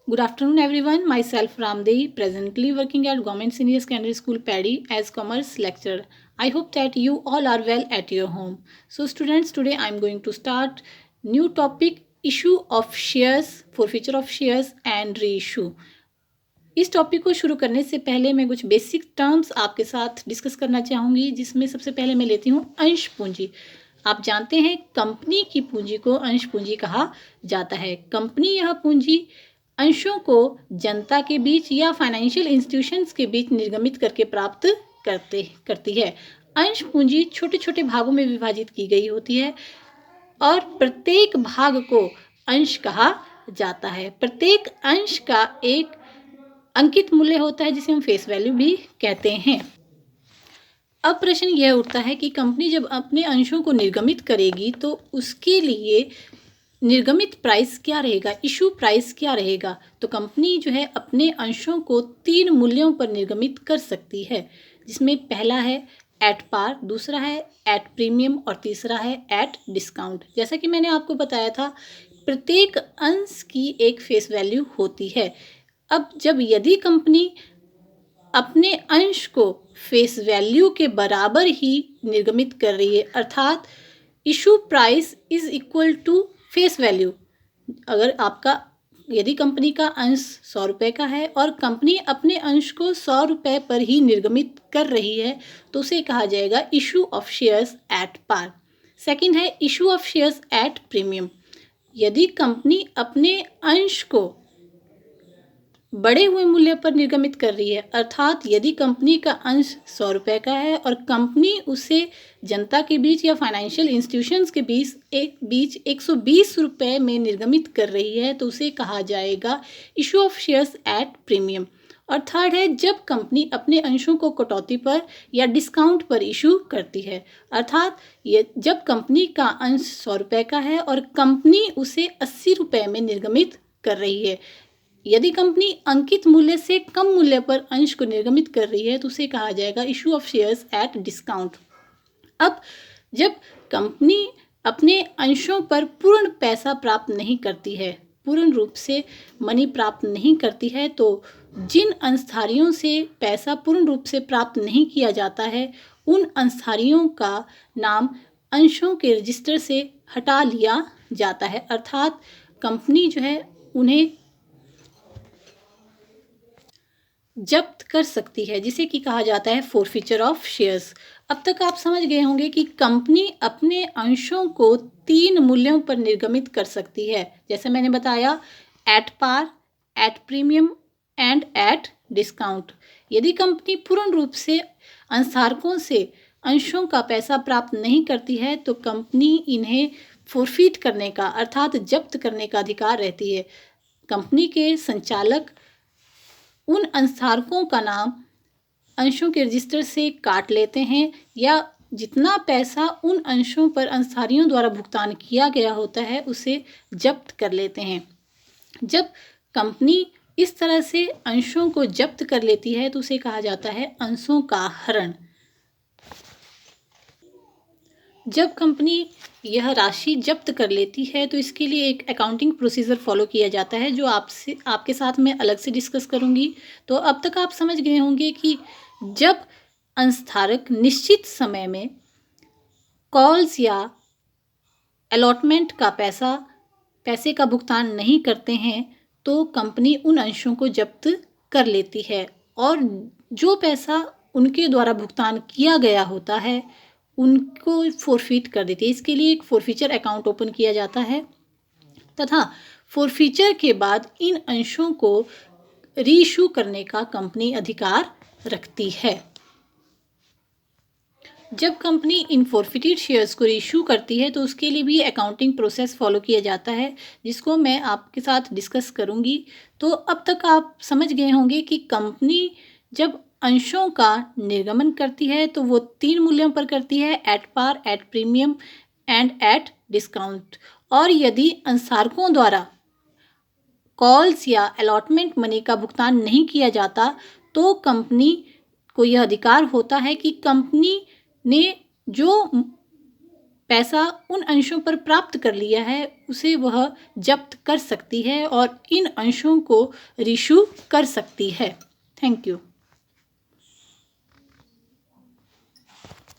Good afternoon, everyone. Myself Ramdehi, presently working at Government Senior Secondary School Paddy as Commerce lecturer. I hope that you all are well at your home. So, students, today I am going to start new topic: issue of shares, forfeiture of shares and reissue. इस topic को शुरू करने से पहले मैं कुछ basic terms आपके साथ डिस्कस करना चाहूँगी, जिसमें सबसे पहले मैं लेती हूँ अंश पूंजी। आप जानते हैं कंपनी की पूंजी को अंश पूंजी कहा जाता है। कंपनी यह पूंजी अंशों को जनता के बीच या फाइनेंशियल इंस्टीट्यूशंस के बीच निर्गमित करके प्राप्त करती है। अंश पूंजी छोटे छोटे भागों में विभाजित की गई होती है और प्रत्येक भाग को अंश कहा जाता है। प्रत्येक अंश का एक अंकित मूल्य होता है, जिसे हम फेस वैल्यू भी कहते हैं। अब प्रश्न यह उठता है कि कंपनी जब अपने अंशों को निर्गमित करेगी तो उसके लिए निर्गमित प्राइस क्या रहेगा, इशू प्राइस क्या रहेगा। तो कंपनी जो है अपने अंशों को 3 मूल्यों पर निर्गमित कर सकती है, जिसमें पहला है एट पार, दूसरा है एट प्रीमियम और तीसरा है एट डिस्काउंट। जैसा कि मैंने आपको बताया था, प्रत्येक अंश की एक फेस वैल्यू होती है। अब जब यदि कंपनी अपने अंश को फेस वैल्यू के बराबर ही निर्गमित कर रही है, अर्थात issue price is equal to face value. अगर आपका यदि कंपनी का अंश 100 रुपये का है और कंपनी अपने अंश को 100 रुपये पर ही निर्गमित कर रही है, तो उसे कहा जाएगा issue of shares at par. Second है issue of shares at premium. यदि कंपनी अपने अंश को बढ़े हुए मूल्य पर निर्गमित कर रही है, अर्थात यदि कंपनी का अंश 100 रुपये का है और कंपनी उसे जनता के बीच या फाइनेंशियल इंस्टीट्यूशंस के बीच 120 रुपये में निर्गमित कर रही है, तो उसे कहा जाएगा issue of shares at premium. और थर्ड है जब कंपनी अपने अंशों को कटौती पर या डिस्काउंट पर इशू करती है, अर्थात ये जब कंपनी का अंश 100 रुपये का है और कंपनी उसे 80 रुपये में निर्गमित कर रही है। यदि कंपनी अंकित मूल्य से कम मूल्य पर अंश को निर्गमित कर रही है, तो उसे कहा जाएगा issue of shares at discount. अब जब कंपनी अपने अंशों पर पूर्ण पैसा प्राप्त नहीं करती है, पूर्ण रूप से मनी प्राप्त नहीं करती है, तो जिन अंशधारियों से पैसा पूर्ण रूप से प्राप्त नहीं किया जाता है, उन अंशधारियों का नाम अंशों के रजिस्टर से हटा लिया जाता है, अर्थात कंपनी जो है उन्हें जब्त कर सकती है, जिसे कि कहा जाता है फोरफीचर ऑफ शेयर्स। अब तक आप समझ गए होंगे कि कंपनी अपने अंशों को 3 मूल्यों पर निर्गमित कर सकती है, जैसे मैंने बताया at par, at premium and at discount. यदि कंपनी पूर्ण रूप से अंशधारकों से अंशों का पैसा प्राप्त नहीं करती है, तो कंपनी इन्हें फोरफीट करने का अर्थात जब्त करने का अधिकार रहती है। कंपनी के संचालक उन अंशधारकों का नाम अंशों के रजिस्टर से काट लेते हैं या जितना पैसा उन अंशों पर अंशधारियों द्वारा भुगतान किया गया होता है उसे जब्त कर लेते हैं। जब कंपनी इस तरह से अंशों को जब्त कर लेती है, तो उसे कहा जाता है अंशों का हरण। जब कंपनी यह राशि जब्त कर लेती है, तो इसके लिए एक अकाउंटिंग प्रोसीजर फॉलो किया जाता है, जो आपके साथ मैं अलग से डिस्कस करूंगी। तो अब तक आप समझ गए होंगे कि जब अंशधारक निश्चित समय में कॉल्स या अलॉटमेंट का पैसे का भुगतान नहीं करते हैं, तो कंपनी उन अंशों को जब्त कर लेती है और जो पैसा उनके द्वारा भुगतान किया गया होता है उनको फोरफीट कर देती है। इसके लिए एक फोरफीचर अकाउंट ओपन किया जाता है तथा फोरफीचर के बाद इन अंशों को रीइशू करने का कंपनी अधिकार रखती है। जब कंपनी इन फोरफिटेड शेयर्स को रीइशू करती है, तो उसके लिए भी अकाउंटिंग प्रोसेस फॉलो किया जाता है, जिसको मैं आपके साथ डिस्कस करूंगी। तो अब तक आप समझ गए होंगे कि कंपनी जब अंशों का निर्गमन करती है तो वो 3 मूल्यों पर करती है, at par, at premium and at discount. और यदि अंशधारकों द्वारा कॉल्स या अलॉटमेंट मनी का भुगतान नहीं किया जाता, तो कंपनी को यह अधिकार होता है कि कंपनी ने जो पैसा उन अंशों पर प्राप्त कर लिया है उसे वह जब्त कर सकती है और इन अंशों को रिशू कर सकती है। Thank you.